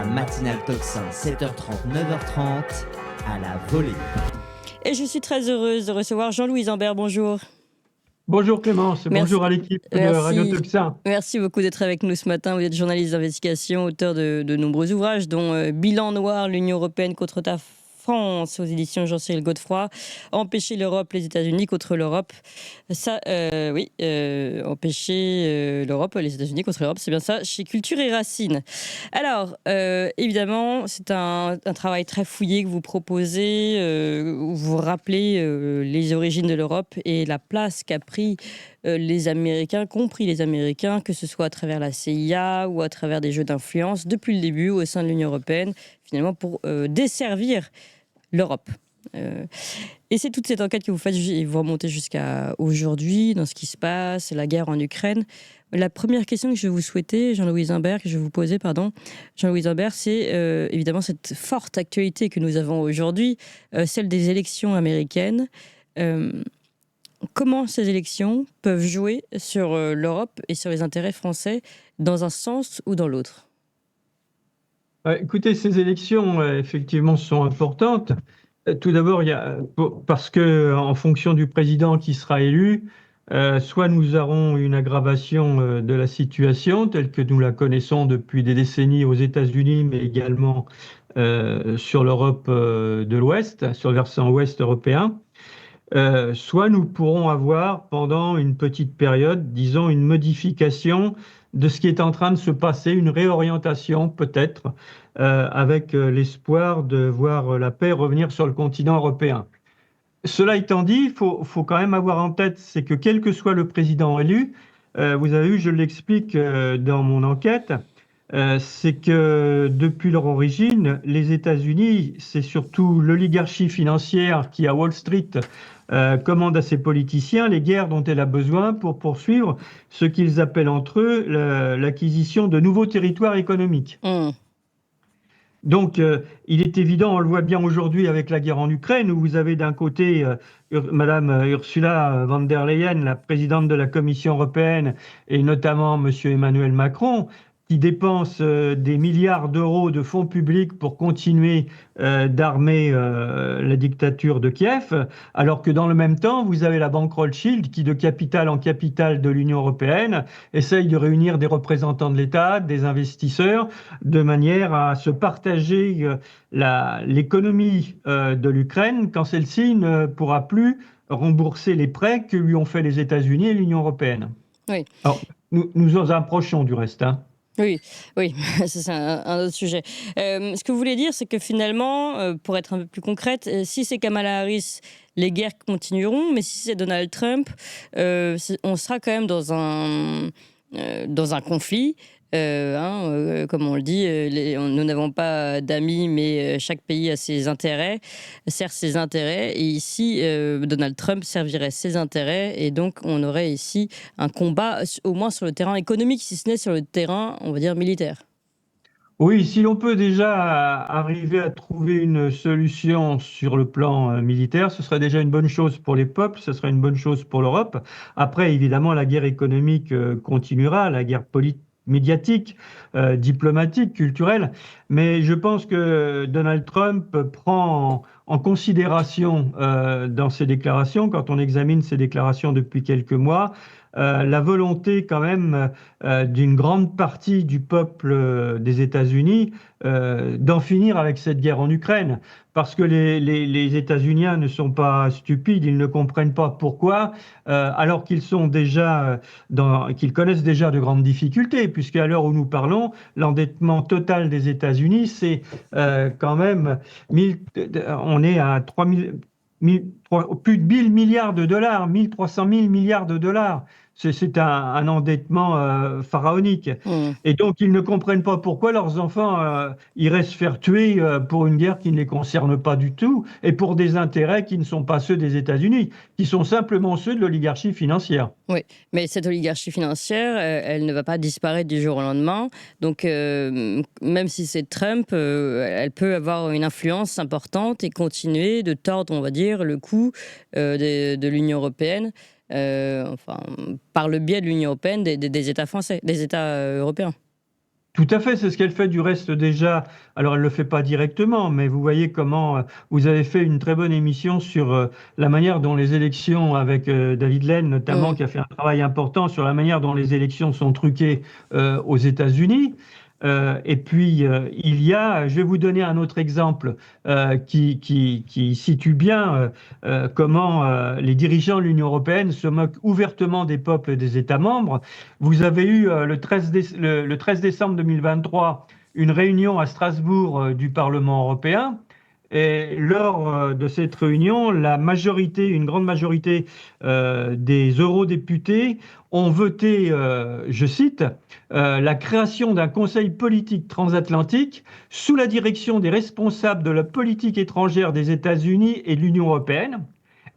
matinale Tocsin, 7h30, 9h30, à la volée. Et je suis très heureuse de recevoir Jean-Louis Zambert. Bonjour. Bonjour Clémence, bonjour à l'équipe de Radio Tocsin. Merci beaucoup d'être avec nous ce matin. Vous êtes journaliste d'investigation, auteur de nombreux ouvrages, dont Bilan noir, l'Union européenne contre ta France, aux éditions Jean-Cyril Godefroy, Empêcher l'Europe, les États-Unis contre l'Europe. Ça, Empêcher l'Europe, les États-Unis contre l'Europe, c'est bien ça, chez Culture et Racines. Alors, évidemment, c'est un travail très fouillé que vous proposez, où vous rappelez les origines de l'Europe et la place qu'a pris les Américains, compris les Américains, que ce soit à travers la CIA ou à travers des jeux d'influence, depuis le début au sein de l'Union européenne, finalement pour desservir l'Europe. Et c'est toute cette enquête que vous faites et vous remontez jusqu'à aujourd'hui, dans ce qui se passe, la guerre en Ukraine. La première question que je vais vous souhaiter, Jean-Louis Zambert, Jean-Louis Zambert, c'est évidemment cette forte actualité que nous avons aujourd'hui, celle des élections américaines. Comment ces élections peuvent jouer sur l'Europe et sur les intérêts français dans un sens ou dans l'autre ? Écoutez, ces élections, effectivement, sont importantes. Tout d'abord, parce que, en fonction du président qui sera élu, soit nous aurons une aggravation de la situation telle que nous la connaissons depuis des décennies aux États-Unis, mais également sur l'Europe de l'Ouest, sur le versant ouest européen. Soit nous pourrons avoir pendant une petite période, disons, une modification de ce qui est en train de se passer, une réorientation peut-être, avec l'espoir de voir la paix revenir sur le continent européen. Cela étant dit, il faut quand même avoir en tête, c'est que quel que soit le président élu, vous avez vu, je l'explique dans mon enquête, c'est que depuis leur origine, les États-Unis, c'est surtout l'oligarchie financière qui, à Wall Street, commande à ses politiciens les guerres dont elle a besoin pour poursuivre ce qu'ils appellent entre eux l'acquisition de nouveaux territoires économiques. Donc, il est évident, on le voit bien aujourd'hui avec la guerre en Ukraine, où vous avez d'un côté Madame Ursula von der Leyen, la présidente de la Commission européenne, et notamment Monsieur Emmanuel Macron, qui dépensent des milliards d'euros de fonds publics pour continuer d'armer la dictature de Kiev, alors que dans le même temps, vous avez la banque Rothschild qui, de capitale en capitale de l'Union européenne, essaye de réunir des représentants de l'État, des investisseurs, de manière à se partager l'économie de l'Ukraine quand celle-ci ne pourra plus rembourser les prêts que lui ont fait les États-Unis et l'Union européenne. Oui. Alors, nous nous en approchons du reste, hein. Oui, c'est un autre sujet. Ce que vous voulez dire, c'est que finalement, pour être un peu plus concrète, si c'est Kamala Harris, les guerres continueront, mais si c'est Donald Trump, on sera quand même dans un conflit. Comme on le dit, nous n'avons pas d'amis, mais chaque pays a ses intérêts, sert ses intérêts. Et ici, Donald Trump servirait ses intérêts. Et donc, on aurait ici un combat, au moins sur le terrain économique, si ce n'est sur le terrain, on va dire, militaire. Oui, si l'on peut déjà arriver à trouver une solution sur le plan militaire, ce serait déjà une bonne chose pour les peuples, ce serait une bonne chose pour l'Europe. Après, évidemment, la guerre économique continuera, la guerre médiatique, diplomatique, culturelle. Mais je pense que Donald Trump prend en considération dans ses déclarations, quand on examine ses déclarations depuis quelques mois, la volonté quand même d'une grande partie du peuple des États-Unis d'en finir avec cette guerre en Ukraine. Parce que les États-Uniens ne sont pas stupides, ils ne comprennent pas pourquoi, alors qu'ils sont déjà qu'ils connaissent déjà de grandes difficultés, puisqu'à l'heure où nous parlons, l'endettement total des États-Unis, c'est quand même on est à plus de 1000 milliards de dollars, 1300 000 milliards de dollars. C'est un endettement pharaonique. Et donc, ils ne comprennent pas pourquoi leurs enfants iraient se faire tuer pour une guerre qui ne les concerne pas du tout et pour des intérêts qui ne sont pas ceux des États-Unis, qui sont simplement ceux de l'oligarchie financière. Oui, mais cette oligarchie financière, elle ne va pas disparaître du jour au lendemain. Donc, même si c'est Trump, elle peut avoir une influence importante et continuer de tordre, on va dire, le cou de l'Union européenne. Par le biais de l'Union européenne, des États français, des États européens. Tout à fait, c'est ce qu'elle fait du reste déjà. Alors, elle ne le fait pas directement, mais vous voyez comment vous avez fait une très bonne émission sur la manière dont les élections, avec David Lane notamment, Mm. qui a fait un travail important sur la manière dont les élections sont truquées aux États-Unis. Et puis, je vais vous donner un autre exemple qui situe bien comment les dirigeants de l'Union européenne se moquent ouvertement des peuples et des États membres. Vous avez eu le 13 décembre 2023 une réunion à Strasbourg du Parlement européen. Et lors de cette réunion, une grande majorité des eurodéputés ont voté, je cite, la création d'un conseil politique transatlantique sous la direction des responsables de la politique étrangère des États-Unis et de l'Union européenne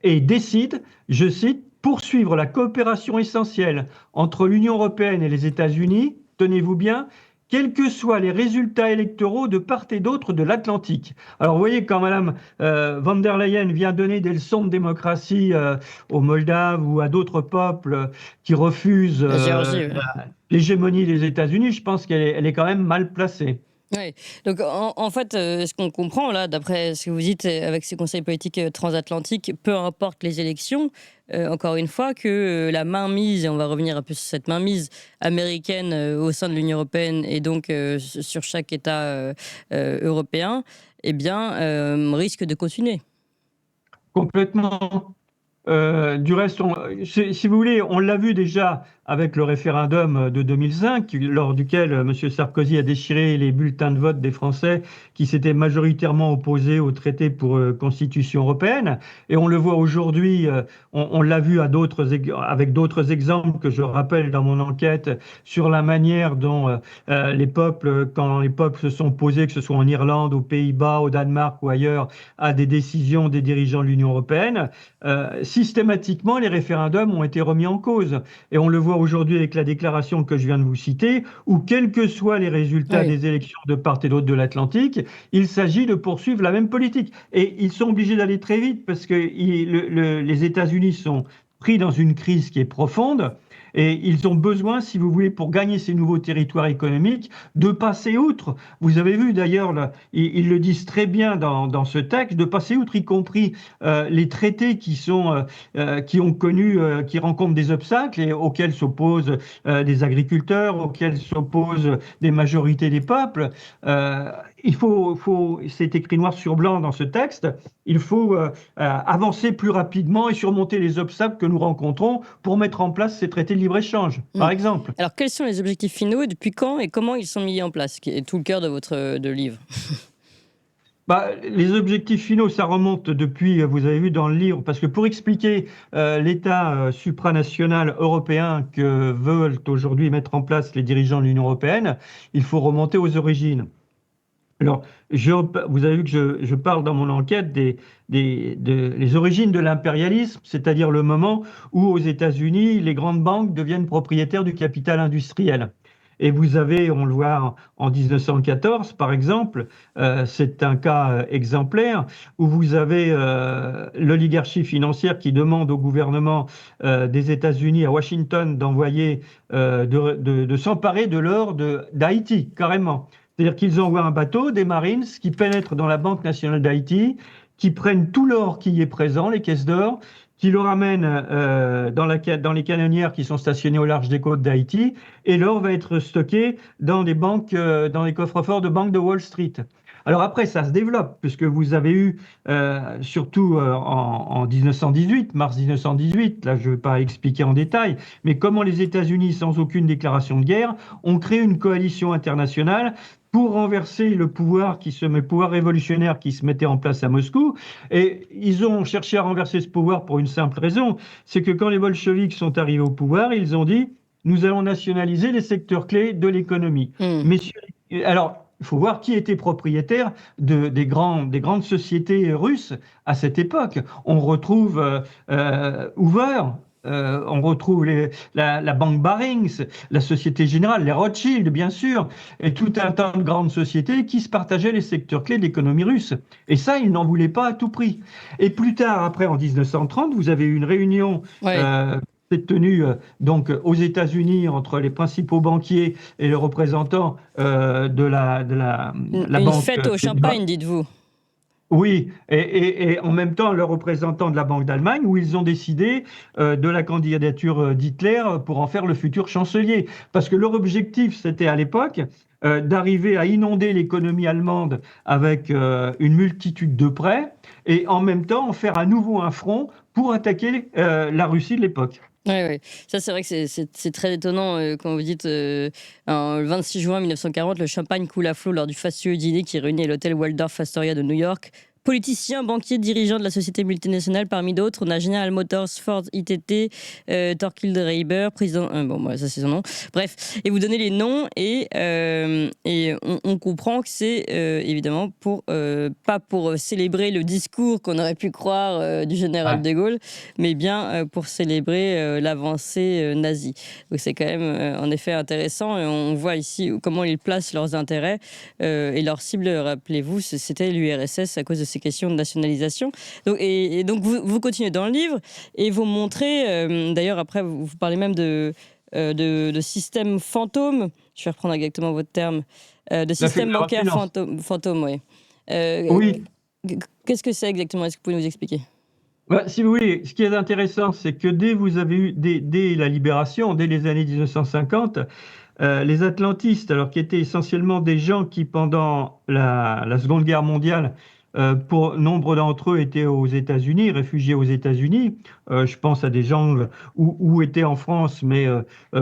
et décide, je cite, poursuivre la coopération essentielle entre l'Union européenne et les États-Unis, tenez-vous bien, quels que soient les résultats électoraux de part et d'autre de l'Atlantique. Alors vous voyez, quand Mme von der Leyen vient donner des leçons de démocratie aux Moldaves ou à d'autres peuples qui refusent La Géorgie, oui. l'hégémonie des États-Unis, je pense qu'elle est quand même mal placée. Oui, donc en fait, ce qu'on comprend là, d'après ce que vous dites avec ces conseils politiques transatlantiques, peu importe les élections, encore une fois, que la mainmise, et on va revenir un peu sur cette mainmise américaine au sein de l'Union européenne et donc sur chaque État européen, eh bien, risque de continuer. Complètement. Du reste, si vous voulez, on l'a vu déjà avec le référendum de 2005, lors duquel M. Sarkozy a déchiré les bulletins de vote des Français qui s'étaient majoritairement opposés au traité pour Constitution européenne. Et on le voit aujourd'hui, on l'a vu avec d'autres exemples que je rappelle dans mon enquête sur la manière dont quand les peuples se sont opposés, que ce soit en Irlande, aux Pays-Bas, au Danemark ou ailleurs, à des décisions des dirigeants de l'Union européenne. Systématiquement, les référendums ont été remis en cause. Et on le voit aujourd'hui avec la déclaration que je viens de vous citer, où quels que soient les résultats des élections de part et d'autre de l'Atlantique, il s'agit de poursuivre la même politique. Et ils sont obligés d'aller très vite parce que les États-Unis sont pris dans une crise qui est profonde. Et ils ont besoin, si vous voulez, pour gagner ces nouveaux territoires économiques, de passer outre. Vous avez vu d'ailleurs, ils le disent très bien dans ce texte, de passer outre, y compris les traités qui rencontrent des obstacles et auxquels s'opposent des agriculteurs, auxquels s'opposent des majorités des peuples. C'est écrit noir sur blanc dans ce texte, il faut avancer plus rapidement et surmonter les obstacles que nous rencontrons pour mettre en place ces traités de libre-échange, par exemple. Alors, quels sont les objectifs finaux, depuis quand et comment ils sont mis en place, qui est tout le cœur de livre? Les objectifs finaux, ça remonte depuis, vous avez vu dans le livre, parce que pour expliquer l'état supranational européen que veulent aujourd'hui mettre en place les dirigeants de l'Union européenne, il faut remonter aux origines. Alors, vous avez vu que je parle dans mon enquête les origines de l'impérialisme, c'est-à-dire le moment où aux États-Unis, les grandes banques deviennent propriétaires du capital industriel. Et vous avez, on le voit en 1914 par exemple, c'est un cas exemplaire, où vous avez l'oligarchie financière qui demande au gouvernement des États-Unis à Washington d'envoyer, de s'emparer de l'or d'Haïti, carrément. C'est-à-dire qu'ils envoient un bateau, des Marines, qui pénètrent dans la Banque nationale d'Haïti, qui prennent tout l'or qui y est présent, les caisses d'or, qui le ramènent dans les canonnières qui sont stationnées au large des côtes d'Haïti, et l'or va être stocké dans des banques, dans les coffres-forts de banques de Wall Street. Alors après, ça se développe, puisque vous avez eu, surtout en 1918, mars 1918, là je ne vais pas expliquer en détail, mais comment les États-Unis, sans aucune déclaration de guerre, ont créé une coalition internationale pour renverser le pouvoir révolutionnaire qui se mettait en place à Moscou. Et ils ont cherché à renverser ce pouvoir pour une simple raison, c'est que quand les bolcheviks sont arrivés au pouvoir, ils ont dit « nous allons nationaliser les secteurs clés de l'économie ». Messieurs, alors, il faut voir qui était propriétaire des grandes sociétés russes à cette époque. On retrouve Hoover, on retrouve la banque Barings, la Société Générale, les Rothschild, bien sûr, et tout un tas de grandes sociétés qui se partageaient les secteurs clés de l'économie russe. Et ça, ils n'en voulaient pas à tout prix. Et plus tard, après, en 1930, vous avez eu une réunion s'est tenue donc aux États-Unis entre les principaux banquiers et les représentants de la Une banque. fête au champagne, dites-vous. Oui, et en même temps, le représentant de la Banque d'Allemagne, où ils ont décidé de la candidature d'Hitler pour en faire le futur chancelier. Parce que leur objectif, c'était à l'époque d'arriver à inonder l'économie allemande avec une multitude de prêts, et en même temps en faire à nouveau un front pour attaquer la Russie de l'époque. Oui, ouais. Ça, c'est vrai que c'est très étonnant quand vous dites le 26 juin 1940, le champagne coule à flot lors du fastueux dîner qui réunit à l'hôtel Waldorf Astoria de New York. Politiciens, banquiers, dirigeants de la société multinationale, parmi d'autres, on a General Motors, Ford, ITT, Thorkild Reiber, président. Bon, moi, ça c'est son nom. Bref, et vous donnez les noms et on comprend que c'est évidemment pas pour célébrer le discours qu'on aurait pu croire du général de Gaulle, mais bien pour célébrer l'avancée nazie. Donc c'est quand même en effet intéressant et on voit ici comment ils placent leurs intérêts et leur cible, rappelez-vous, c'était l'URSS à cause de ces questions de nationalisation. Donc vous continuez dans le livre et vous montrez, d'ailleurs après vous parlez même de système fantôme, je vais reprendre exactement votre terme, de système bancaire fantôme, oui. Oui. Qu'est-ce que c'est exactement? Est-ce que vous pouvez nous expliquer? Si vous voulez, ce qui est intéressant, c'est que dès la libération, dès les années 1950, les atlantistes, alors qui étaient essentiellement des gens qui, pendant la Seconde Guerre mondiale, pour nombre d'entre eux étaient aux États-Unis, réfugiés aux États-Unis. Je pense à des gens ou étaient en France, mais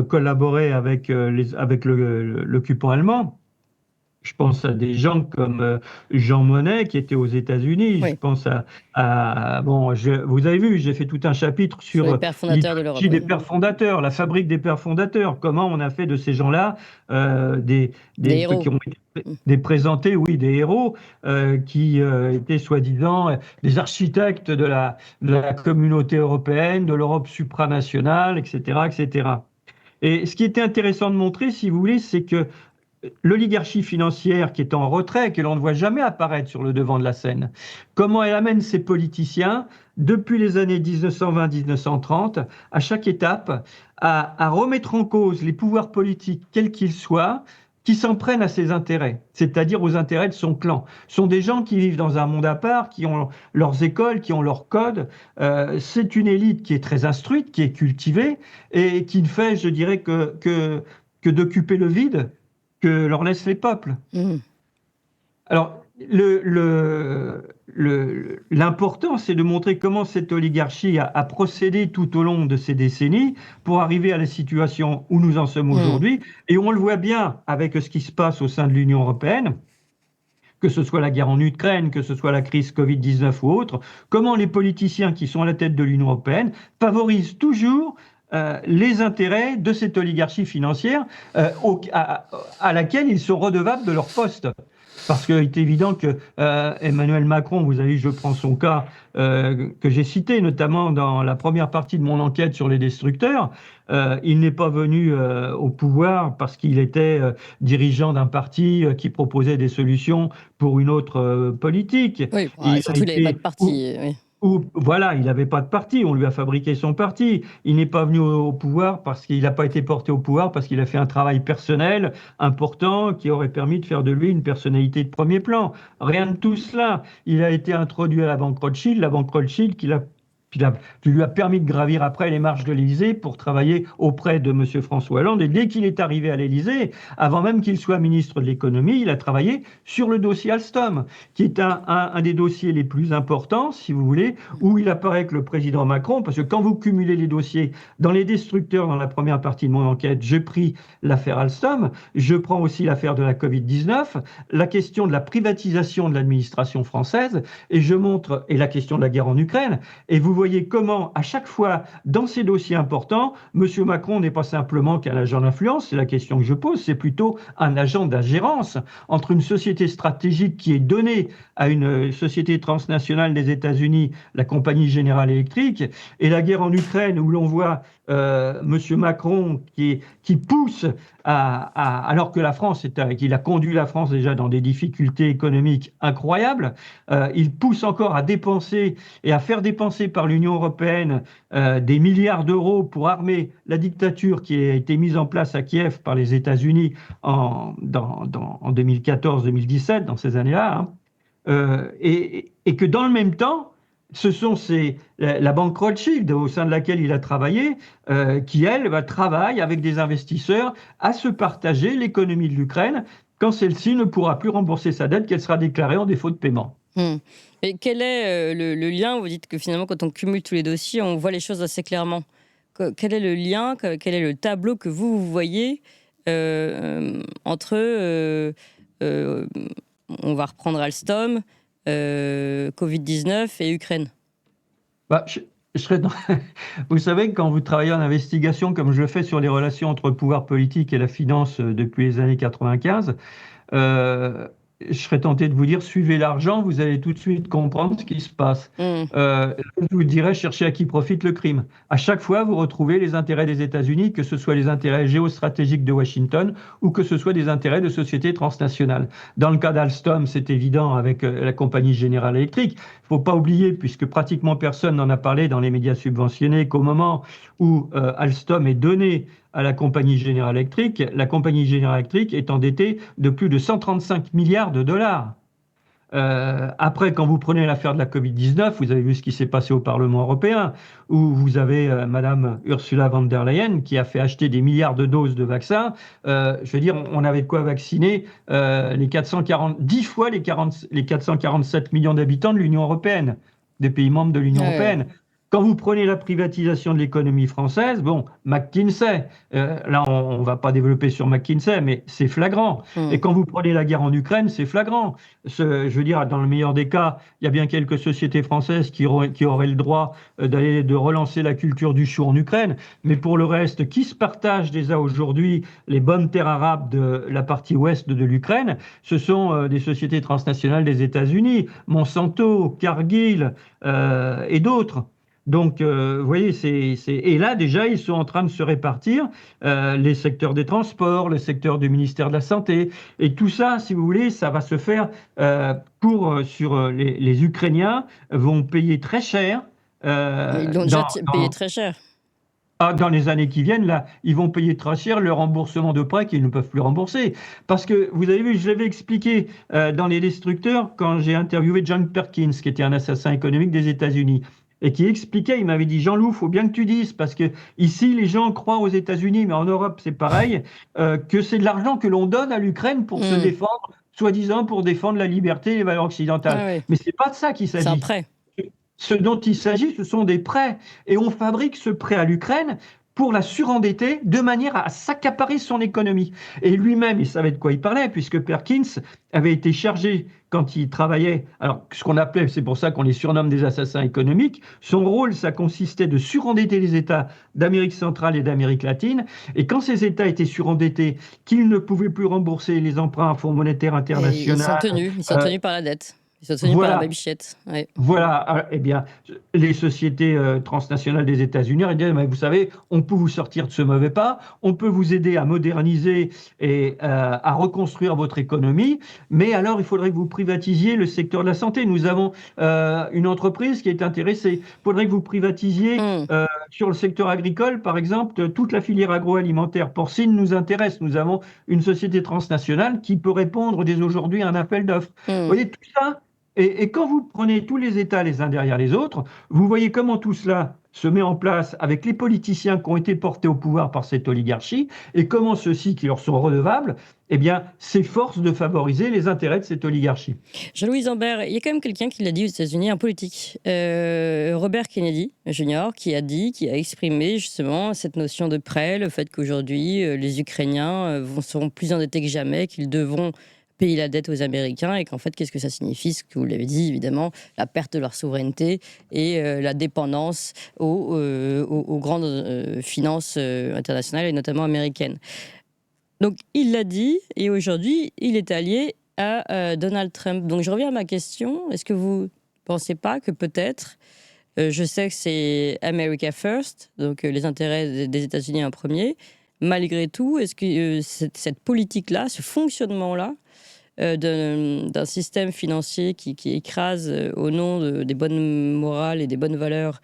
collaboraient avec l'occupant allemand. Je pense à des gens comme Jean Monnet qui était aux États-Unis. Oui. Je pense vous avez vu, j'ai fait tout un chapitre sur les pères fondateurs de l'Europe. des pères fondateurs, la fabrique des pères fondateurs. Comment on a fait de ces gens-là des héros. Qui ont été présentés, oui, des héros qui étaient soi-disant des architectes de la communauté européenne, de l'Europe supranationale, etc., etc. Et ce qui était intéressant de montrer, si vous voulez, c'est que l'oligarchie financière qui est en retrait, que l'on ne voit jamais apparaître sur le devant de la scène, comment elle amène ses politiciens, depuis les années 1920-1930, à chaque étape, à remettre en cause les pouvoirs politiques, quels qu'ils soient, qui s'en prennent à ses intérêts, c'est-à-dire aux intérêts de son clan. Ce sont des gens qui vivent dans un monde à part, qui ont leurs écoles, qui ont leurs codes. C'est une élite qui est très instruite, qui est cultivée, et qui ne fait, je dirais, que d'occuper le vide que leur laissent les peuples. Alors, l'important, c'est de montrer comment cette oligarchie a procédé tout au long de ces décennies pour arriver à la situation où nous en sommes aujourd'hui. Et on le voit bien avec ce qui se passe au sein de l'Union européenne, que ce soit la guerre en Ukraine, que ce soit la crise Covid-19 ou autre, comment les politiciens qui sont à la tête de l'Union européenne favorisent toujours les intérêts de cette oligarchie financière à laquelle ils sont redevables de leur poste. Parce qu'il est évident que Emmanuel Macron, vous avez vu, je prends son cas que j'ai cité, notamment dans la première partie de mon enquête sur les destructeurs, il n'est pas venu au pouvoir parce qu'il était dirigeant d'un parti qui proposait des solutions pour une autre politique. Oui, surtout il n'avait pas de parti. Oui. Voilà, il n'avait pas de parti, on lui a fabriqué son parti. Il n'est pas venu au pouvoir parce qu'il n'a pas été porté au pouvoir, parce qu'il a fait un travail personnel important qui aurait permis de faire de lui une personnalité de premier plan. Rien de tout cela. Il a été introduit à la banque Rothschild qui lui a permis de gravir après les marches de l'Élysée pour travailler auprès de M. François Hollande. Et dès qu'il est arrivé à l'Élysée, avant même qu'il soit ministre de l'économie, il a travaillé sur le dossier Alstom, qui est un des dossiers les plus importants, si vous voulez, où il apparaît que le président Macron, parce que quand vous cumulez les dossiers dans les destructeurs, dans la première partie de mon enquête, j'ai pris l'affaire Alstom, je prends aussi l'affaire de la Covid-19, la question de la privatisation de l'administration française, et la question de la guerre en Ukraine, et vous voyez comment, à chaque fois, dans ces dossiers importants, M. Macron n'est pas simplement qu'un agent d'influence, c'est la question que je pose, c'est plutôt un agent d'ingérence entre une société stratégique qui est donnée à une société transnationale des États-Unis, la compagnie General Electric, et la guerre en Ukraine, où l'on voit M. Macron qui pousse alors que la France, qu'il a conduit la France déjà dans des difficultés économiques incroyables, il pousse encore à dépenser et à faire dépenser par par l'Union européenne des milliards d'euros pour armer la dictature qui a été mise en place à Kiev par les États-Unis en 2014-2017, dans ces années-là, hein, et que dans le même temps, ce sont la banque Rothschild, au sein de laquelle il a travaillé, qui, elle, travaille avec des investisseurs à se partager l'économie de l'Ukraine quand celle-ci ne pourra plus rembourser sa dette, qu'elle sera déclarée en défaut de paiement. Et quel est le lien? Vous dites que finalement, quand on cumule tous les dossiers, on voit les choses assez clairement. Quel est le lien, quel est le tableau que vous voyez entre, on va reprendre Alstom, Covid-19 et Ukraine? Je serais Vous savez, quand vous travaillez en investigation, comme je le fais sur les relations entre le pouvoir politique et la finance depuis les années 95, je serais tenté de vous dire, suivez l'argent, vous allez tout de suite comprendre ce qui se passe. Je vous dirais, cherchez à qui profite le crime. À chaque fois, vous retrouvez les intérêts des États-Unis, que ce soit les intérêts géostratégiques de Washington ou que ce soit des intérêts de sociétés transnationales. Dans le cas d'Alstom, c'est évident avec la compagnie General Electric. Il ne faut pas oublier, puisque pratiquement personne n'en a parlé dans les médias subventionnés, qu'au moment où Alstom est donné à la compagnie General Electric, la compagnie General Electric est endettée de plus de 135 milliards de dollars. Après, quand vous prenez l'affaire de la Covid-19, vous avez vu ce qui s'est passé au Parlement européen, où vous avez Madame Ursula von der Leyen qui a fait acheter des milliards de doses de vaccins. Je veux dire, on avait de quoi vacciner 10 fois les 447 millions d'habitants de l'Union européenne, des pays membres de l'Union européenne. Quand vous prenez la privatisation de l'économie française, bon, McKinsey, là on ne va pas développer sur McKinsey, mais c'est flagrant. Et quand vous prenez la guerre en Ukraine, c'est flagrant. Je veux dire, dans le meilleur des cas, il y a bien quelques sociétés françaises qui auraient le droit de relancer la culture du chou en Ukraine. Mais pour le reste, qui se partage déjà aujourd'hui les bonnes terres arabes de la partie ouest de l'Ukraine? Ce sont des sociétés transnationales des États-Unis, Monsanto, Cargill et d'autres. Donc, vous voyez, et là, déjà, ils sont en train de se répartir les secteurs des transports, le secteur du ministère de la Santé. Et tout ça, si vous voulez, ça va se faire sur les Ukrainiens vont payer très cher. Ils l'ont déjà payé très cher. Dans les années qui viennent, là, ils vont payer très cher le remboursement de prêts qu'ils ne peuvent plus rembourser. Parce que, vous avez vu, je l'avais expliqué dans Les Destructeurs, quand j'ai interviewé John Perkins, qui était un assassin économique des États-Unis, et qui expliquait, il m'avait dit, Jean-Loup, il faut bien que tu dises, parce que ici, les gens croient aux États-Unis, mais en Europe, c'est pareil, que c'est de l'argent que l'on donne à l'Ukraine pour se défendre, soi-disant pour défendre la liberté et les valeurs occidentales. Mais c'est pas de ça qu'il s'agit. C'est un prêt. Ce dont il s'agit, ce sont des prêts. Et on fabrique ce prêt à l'Ukraine pour la surendetter de manière à s'accaparer son économie. Et lui-même, il savait de quoi il parlait, puisque Perkins avait été chargé, quand il travaillait, alors ce qu'on appelait, c'est pour ça qu'on les surnomme des assassins économiques, son rôle, ça consistait de surendetter les États d'Amérique centrale et d'Amérique latine, et quand ces États étaient surendettés, qu'ils ne pouvaient plus rembourser les emprunts à Fonds monétaire international... Ils sont tenus par la dette. Ils sont tenus par la babichette. Ouais. Voilà, eh bien, les sociétés transnationales des États-Unis disent, mais vous savez, on peut vous sortir de ce mauvais pas, on peut vous aider à moderniser et à reconstruire votre économie, mais alors il faudrait que vous privatisiez le secteur de la santé. Nous avons une entreprise qui est intéressée. Il faudrait que vous privatisiez sur le secteur agricole, par exemple, toute la filière agroalimentaire porcine nous intéresse. Nous avons une société transnationale qui peut répondre dès aujourd'hui à un appel d'offres. Vous voyez, tout ça. Et quand vous prenez tous les États les uns derrière les autres, vous voyez comment tout cela se met en place avec les politiciens qui ont été portés au pouvoir par cette oligarchie et comment ceux-ci qui leur sont redevables, eh bien, s'efforcent de favoriser les intérêts de cette oligarchie. Jean-Louis Zambert, il y a quand même quelqu'un qui l'a dit aux États-Unis, un politique, Robert Kennedy Jr., qui a exprimé justement cette notion de prêt, le fait qu'aujourd'hui, les Ukrainiens seront plus endettés que jamais, qu'ils devront payer la dette aux Américains et qu'en fait, qu'est-ce que ça signifie? Ce que vous l'avez dit, évidemment, la perte de leur souveraineté et la dépendance aux grandes finances internationales et notamment américaines. Donc, il l'a dit et aujourd'hui, il est allié à Donald Trump. Donc, je reviens à ma question. Est-ce que vous ne pensez pas que peut-être, je sais que c'est America First, donc les intérêts des États-Unis en premier, malgré tout, est-ce que cette politique-là, ce fonctionnement-là, d'un système financier qui écrase au nom des bonnes morales et des bonnes valeurs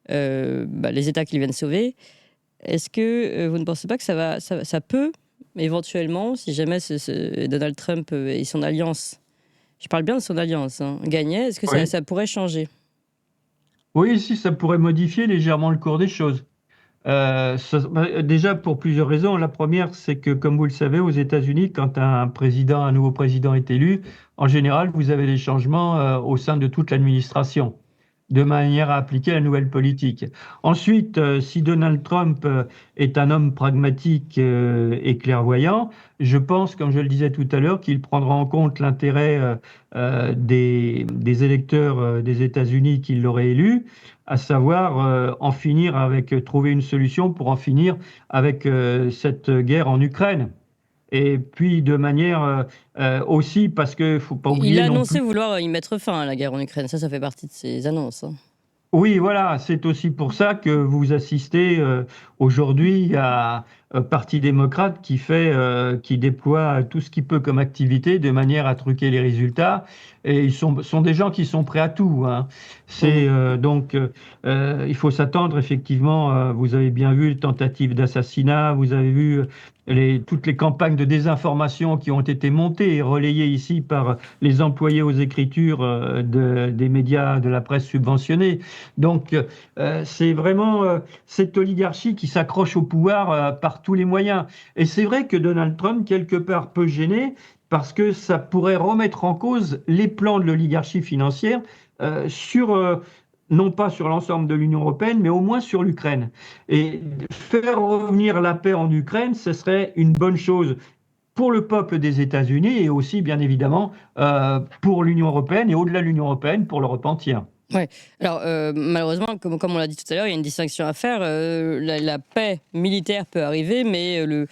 les États qu'ils viennent sauver. Est-ce que vous ne pensez pas que ça peut éventuellement, si jamais Donald Trump et son alliance, je parle bien de son alliance, gagnaient, est-ce que Oui. ça pourrait changer? Oui, si, ça pourrait modifier légèrement le cours des choses. Déjà pour plusieurs raisons. La première, c'est que, comme vous le savez, aux États-Unis, quand un nouveau président est élu, en général, vous avez des changements au sein de toute l'administration, de manière à appliquer la nouvelle politique. Ensuite, si Donald Trump est un homme pragmatique et clairvoyant, je pense, comme je le disais tout à l'heure, qu'il prendra en compte l'intérêt des électeurs des États-Unis qui l'auraient élu, à savoir trouver une solution pour en finir avec cette guerre en Ukraine. Et puis de manière aussi, parce qu'il ne faut pas Il oublier a non annoncé plus. vouloir y mettre fin à la guerre en Ukraine. Ça fait partie de ses annonces. Oui, voilà, c'est aussi pour ça que vous assistez aujourd'hui à un parti démocrate qui déploie tout ce qu'il peut comme activité de manière à truquer les résultats. Et ils sont des gens qui sont prêts à tout, hein. C'est il faut s'attendre effectivement. Vous avez bien vu les tentatives d'assassinat, vous avez vu toutes les campagnes de désinformation qui ont été montées et relayées ici par les employés aux écritures des médias de la presse subventionnée. Donc, c'est vraiment cette oligarchie qui s'accroche au pouvoir par tous les moyens. Et c'est vrai que Donald Trump, quelque part, peut gêner parce que ça pourrait remettre en cause les plans de l'oligarchie financière non pas sur l'ensemble de l'Union européenne, mais au moins sur l'Ukraine. Et faire revenir la paix en Ukraine, ce serait une bonne chose pour le peuple des États-Unis et aussi, bien évidemment, pour l'Union européenne et au-delà de l'Union européenne, pour l'Europe entière. Ouais. Alors, malheureusement, comme on l'a dit tout à l'heure, il y a une distinction à faire. La paix militaire peut arriver, mais de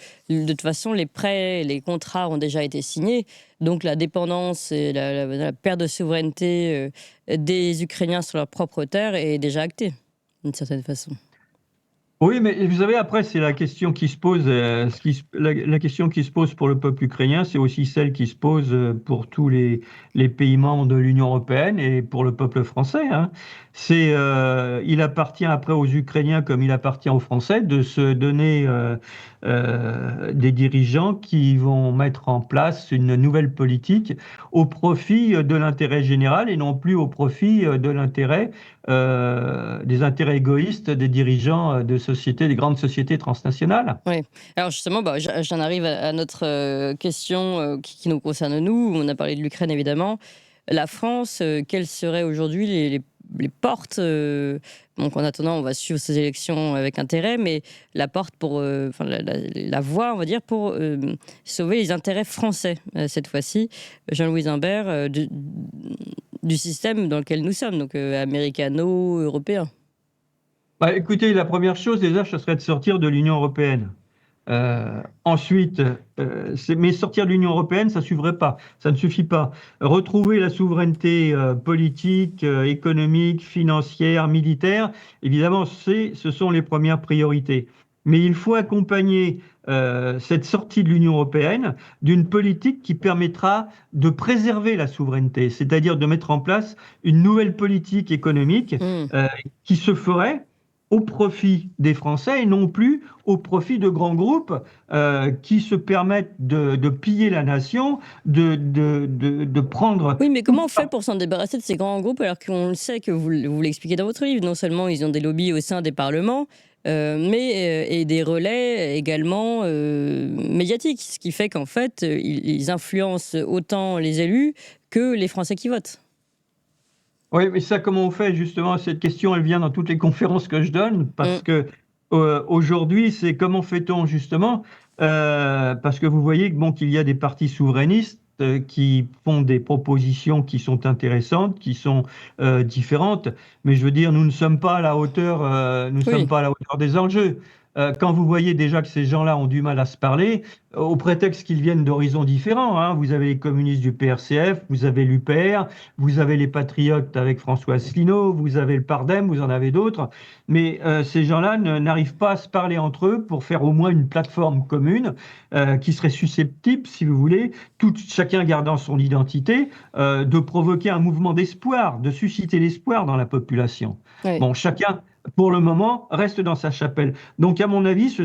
toute façon, les prêts, les contrats ont déjà été signés. Donc, la dépendance et la perte de souveraineté des Ukrainiens sur leur propre terre est déjà actée, d'une certaine façon. Oui, mais vous savez, après, c'est la question qui se pose. La question qui se pose pour le peuple ukrainien, c'est aussi celle qui se pose pour tous les pays membres de l'Union européenne et pour le peuple français, hein. Il appartient après aux Ukrainiens, comme il appartient aux Français, de se donner des dirigeants qui vont mettre en place une nouvelle politique au profit de l'intérêt général et non plus au profit des intérêts égoïstes des dirigeants des grandes sociétés transnationales. Oui. Alors justement, j'en arrive à notre question qui nous concerne nous. On a parlé de l'Ukraine évidemment. La France, quelles seraient aujourd'hui les portes donc en attendant, on va suivre ces élections avec intérêt, mais la porte pour, la voie, on va dire, pour sauver les intérêts français cette fois-ci, Jean-Louis Imbert, du système dans lequel nous sommes, donc américano-européen. Écoutez, la première chose déjà, ce serait de sortir de l'Union européenne. Ensuite, mais sortir de l'Union européenne, ça ne suffit pas. Retrouver la souveraineté politique, économique, financière, militaire, évidemment, ce sont les premières priorités. Mais il faut accompagner cette sortie de l'Union européenne d'une politique qui permettra de préserver la souveraineté, c'est-à-dire de mettre en place une nouvelle politique économique qui se ferait au profit des Français et non plus au profit de grands groupes qui se permettent de piller la nation, de prendre... Oui, mais comment on fait pour s'en débarrasser de ces grands groupes alors qu'on le sait, que vous l'expliquez dans votre livre, non seulement ils ont des lobbies au sein des parlements, et des relais également médiatiques, ce qui fait qu'en fait, ils influencent autant les élus que les Français qui votent. Oui, mais ça, comment on fait justement? Cette question, elle vient dans toutes les conférences que je donne, parce que aujourd'hui, c'est comment fait-on justement? Parce que vous voyez qu'il y a des partis souverainistes qui font des propositions qui sont intéressantes, qui sont différentes, mais je veux dire, nous ne sommes pas à la hauteur, sommes pas à la hauteur des enjeux. quand vous voyez déjà que ces gens-là ont du mal à se parler, au prétexte qu'ils viennent d'horizons différents, hein. Vous avez les communistes du PRCF, vous avez l'UPR, vous avez les patriotes avec François Asselineau, vous avez le PARDEM, vous en avez d'autres, mais ces gens-là n'arrivent pas à se parler entre eux pour faire au moins une plateforme commune qui serait susceptible, si vous voulez, chacun gardant son identité, de provoquer un mouvement d'espoir, de susciter l'espoir dans la population. Ouais. Bon, chacun, pour le moment, reste dans sa chapelle. Donc, à mon avis,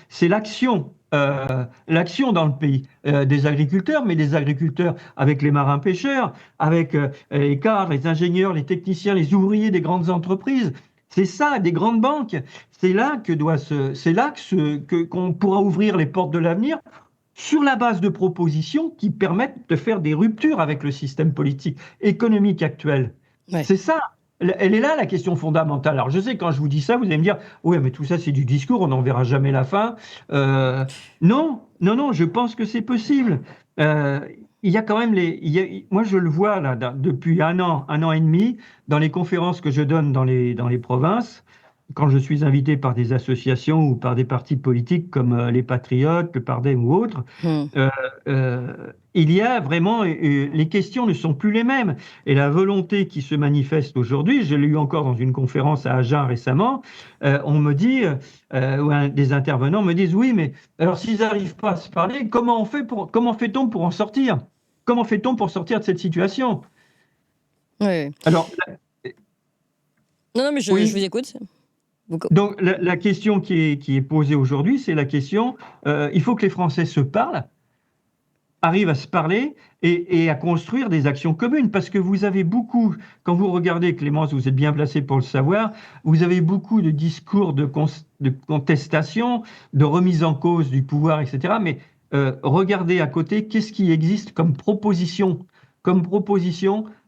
c'est l'action dans le pays des agriculteurs, mais des agriculteurs avec les marins-pêcheurs, avec les cadres, les ingénieurs, les techniciens, les ouvriers des grandes entreprises. C'est ça, des grandes banques. C'est là qu'on pourra ouvrir les portes de l'avenir sur la base de propositions qui permettent de faire des ruptures avec le système politique, économique actuel. Ouais. C'est ça. Elle est là la question fondamentale. Alors je sais, quand je vous dis ça, vous allez me dire, oui, mais tout ça c'est du discours, on n'en verra jamais la fin. Non, je pense que c'est possible. Il y a quand même moi je le vois là depuis un an et demi, dans les conférences que je donne dans les provinces, quand je suis invité par des associations ou par des partis politiques comme les Patriotes, le PARDEM ou autres, il y a vraiment, les questions ne sont plus les mêmes. Et la volonté qui se manifeste aujourd'hui, je l'ai eu encore dans une conférence à Agen récemment, on me dit, ou des intervenants me disent, oui, mais alors s'ils n'arrivent pas à se parler, comment fait-on pour en sortir? Comment fait-on pour sortir de cette situation? Ouais. Alors, Non, mais je oui. vous écoute. Donc la question qui est posée aujourd'hui, c'est la question, il faut que les Français se parlent, arrivent à se parler et à construire des actions communes. Parce que vous avez beaucoup, quand vous regardez, Clémence, vous êtes bien placée pour le savoir, vous avez beaucoup de discours de contestation, de remise en cause du pouvoir, etc. Mais regardez à côté, qu'est-ce qui existe comme proposition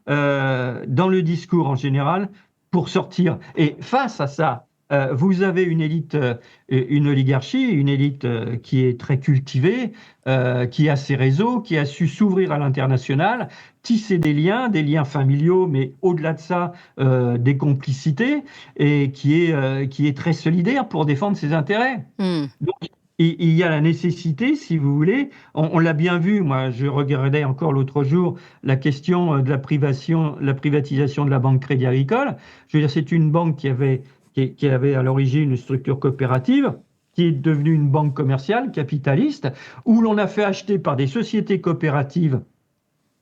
dans le discours en général pour sortir. Et face à ça, vous avez une élite, une oligarchie, une élite qui est très cultivée, qui a ses réseaux, qui a su s'ouvrir à l'international, tisser des liens familiaux, mais au-delà de ça, des complicités, et qui est très solidaire pour défendre ses intérêts. Donc, il y a la nécessité, si vous voulez, on l'a bien vu, moi je regardais encore l'autre jour la question de la privatisation de la Banque Crédit Agricole. Je veux dire, c'est une banque qui avait à l'origine une structure coopérative, qui est devenue une banque commerciale, capitaliste, où l'on a fait acheter par des sociétés coopératives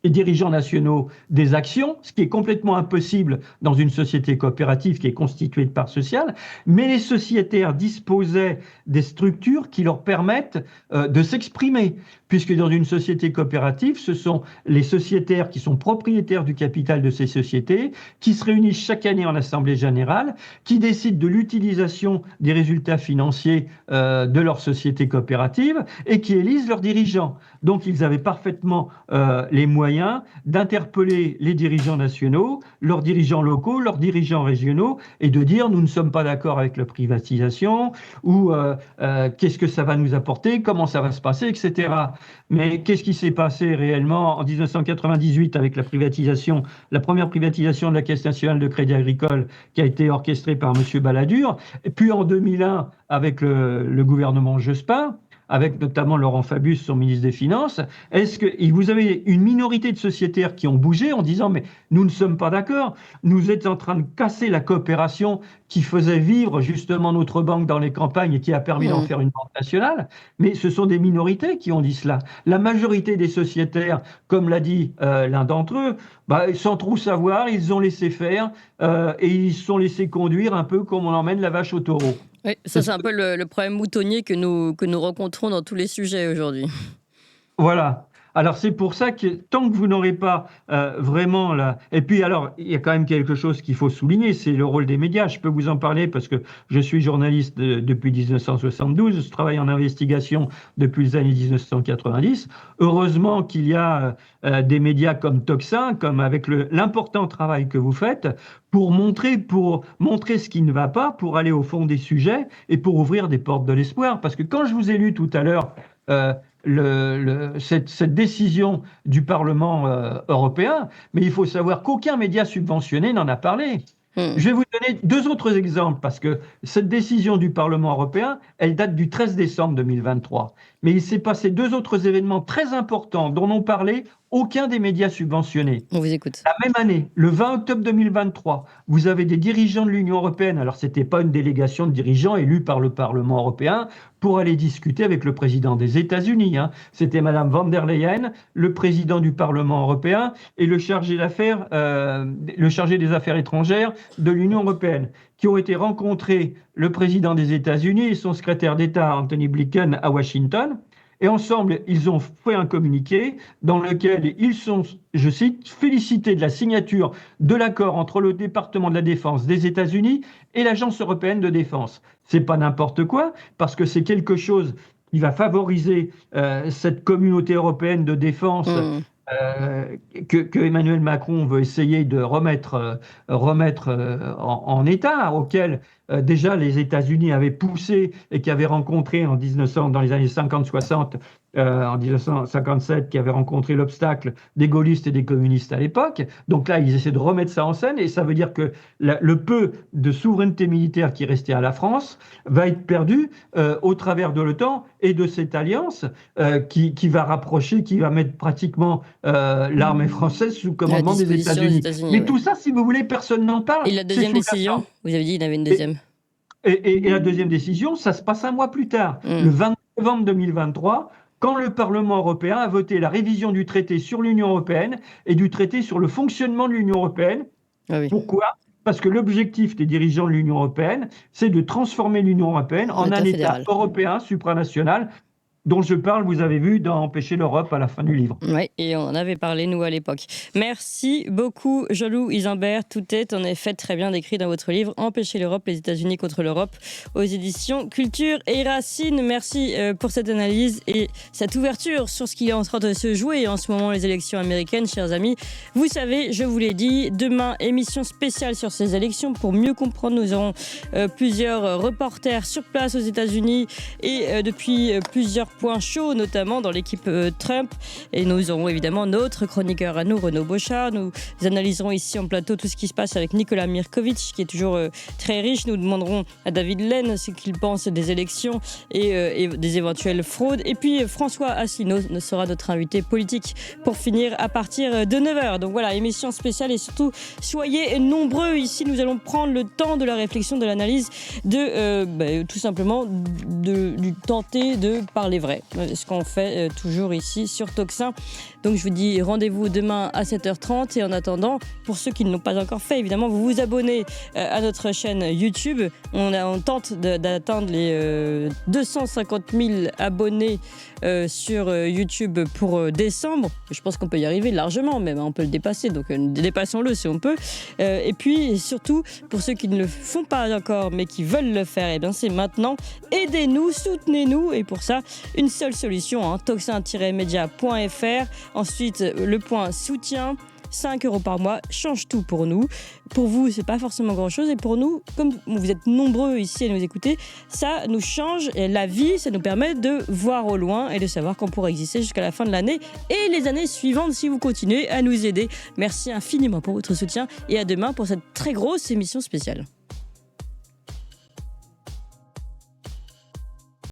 et dirigeants nationaux des actions, ce qui est complètement impossible dans une société coopérative qui est constituée de parts sociales, mais les sociétaires disposaient des structures qui leur permettent de s'exprimer, puisque dans une société coopérative, ce sont les sociétaires qui sont propriétaires du capital de ces sociétés, qui se réunissent chaque année en assemblée générale, qui décident de l'utilisation des résultats financiers de leur société coopérative et qui élisent leurs dirigeants. Donc ils avaient parfaitement les moyens d'interpeller les dirigeants nationaux, leurs dirigeants locaux, leurs dirigeants régionaux, et de dire nous ne sommes pas d'accord avec la privatisation, ou qu'est-ce que ça va nous apporter, comment ça va se passer, etc. Mais qu'est-ce qui s'est passé réellement en 1998 avec la première privatisation de la Caisse nationale de Crédit Agricole qui a été orchestrée par M. Balladur, et puis en 2001 avec le gouvernement Jospin, avec notamment Laurent Fabius, son ministre des Finances. Est-ce que vous avez une minorité de sociétaires qui ont bougé en disant mais nous ne sommes pas d'accord, nous êtes en train de casser la coopération qui faisait vivre justement notre banque dans les campagnes et qui a permis d'en faire une banque nationale? Mais ce sont des minorités qui ont dit cela. La majorité des sociétaires, comme l'a dit l'un d'entre eux, sans trop savoir, ils ont laissé faire et ils se sont laissés conduire un peu comme on emmène la vache au taureau. Oui, ça c'est un peu le problème moutonnier que nous rencontrons dans tous les sujets aujourd'hui. Voilà. Alors c'est pour ça que tant que vous n'aurez pas vraiment là... Et puis alors, il y a quand même quelque chose qu'il faut souligner, c'est le rôle des médias. Je peux vous en parler parce que je suis journaliste depuis 1972, je travaille en investigation depuis les années 1990. Heureusement qu'il y a des médias comme Tocsin, comme avec l'important travail que vous faites, pour montrer ce qui ne va pas, pour aller au fond des sujets et pour ouvrir des portes de l'espoir. Parce que quand je vous ai lu tout à l'heure cette décision du Parlement européen, mais il faut savoir qu'aucun média subventionné n'en a parlé. Je vais vous donner 2 autres exemples, parce que cette décision du Parlement européen, elle date du 13 décembre 2023. Mais il s'est passé 2 autres événements très importants dont n'ont parlé aucun des médias subventionnés. On vous écoute. La même année, le 20 octobre 2023, vous avez des dirigeants de l'Union européenne, alors ce n'était pas une délégation de dirigeants élus par le Parlement européen, pour aller discuter avec le président des États-Unis. C'était Madame von der Leyen, le président du Parlement européen et le chargé des affaires étrangères de l'Union européenne, qui ont été rencontrés, le président des États-Unis et son secrétaire d'État Anthony Blinken à Washington. Et ensemble, ils ont fait un communiqué dans lequel ils sont, je cite, félicités de la signature de l'accord entre le département de la Défense des États-Unis et l'Agence européenne de défense. C'est pas n'importe quoi, parce que c'est quelque chose qui va favoriser cette communauté européenne de défense que Emmanuel Macron veut essayer de remettre en état, auquel déjà les États-Unis avaient poussé et qui avaient rencontré dans les années 50-60, en 1957, qui avaient rencontré l'obstacle des gaullistes et des communistes à l'époque. Donc là, ils essaient de remettre ça en scène, et ça veut dire que le peu de souveraineté militaire qui restait à la France va être perdu au travers de l'OTAN et de cette alliance qui va rapprocher, qui va mettre pratiquement l'armée française sous commandement des États-Unis. Mais tout ça, si vous voulez, personne n'en parle. Et la deuxième décision, vous avez dit qu'il y en avait une deuxième. Et la deuxième décision, ça se passe un mois plus tard, le 20 novembre 2023, quand le Parlement européen a voté la révision du traité sur l'Union européenne et du traité sur le fonctionnement de l'Union européenne. Ah oui. Pourquoi ? Parce que l'objectif des dirigeants de l'Union européenne, c'est de transformer l'Union européenne en un État européen supranational, dont je parle, vous avez vu, dans Empêcher l'Europe à la fin du livre. Oui, et on en avait parlé, nous, à l'époque. Merci beaucoup, Jean-Loup Isambert. Tout est en effet très bien décrit dans votre livre Empêcher l'Europe, les États-Unis contre l'Europe, aux éditions Culture et Racines. Merci pour cette analyse et cette ouverture sur ce qui est en train de se jouer en ce moment, les élections américaines, chers amis. Vous savez, je vous l'ai dit, demain, émission spéciale sur ces élections. Pour mieux comprendre, nous aurons plusieurs reporters sur place aux États-Unis et depuis plusieurs points chauds, notamment dans l'équipe Trump. Et nous aurons évidemment notre chroniqueur à nous, Renaud Bochard. Nous analyserons ici en plateau tout ce qui se passe avec Nicolas Mirkovic, qui est toujours très riche. Nous demanderons à David Laine ce qu'il pense des élections et des éventuelles fraudes. Et puis François Asselineau sera notre invité politique pour finir à partir de 9h. Donc voilà, émission spéciale, et surtout soyez nombreux ici. Nous allons prendre le temps de la réflexion, de l'analyse, tout simplement du tenter de parler vrai, ce qu'on fait toujours ici sur Tocsin. Donc je vous dis rendez-vous demain à 7h30, et en attendant, pour ceux qui ne l'ont pas encore fait, évidemment, vous vous abonnez à notre chaîne YouTube. On tente d'atteindre les 250 000 abonnés sur YouTube pour décembre. Je pense qu'on peut y arriver largement, même on peut le dépasser, donc dépassons-le si on peut. Et puis surtout, pour ceux qui ne le font pas encore mais qui veulent le faire, et bien c'est maintenant. Aidez-nous, soutenez-nous, et pour ça, une seule solution, tocsin-media.fr. Ensuite, le point soutien, 5 € par mois, change tout pour nous. Pour vous, c'est pas forcément grand-chose, et pour nous, comme vous êtes nombreux ici à nous écouter, ça nous change la vie, ça nous permet de voir au loin et de savoir qu'on pourra exister jusqu'à la fin de l'année et les années suivantes si vous continuez à nous aider. Merci infiniment pour votre soutien, et à demain pour cette très grosse émission spéciale.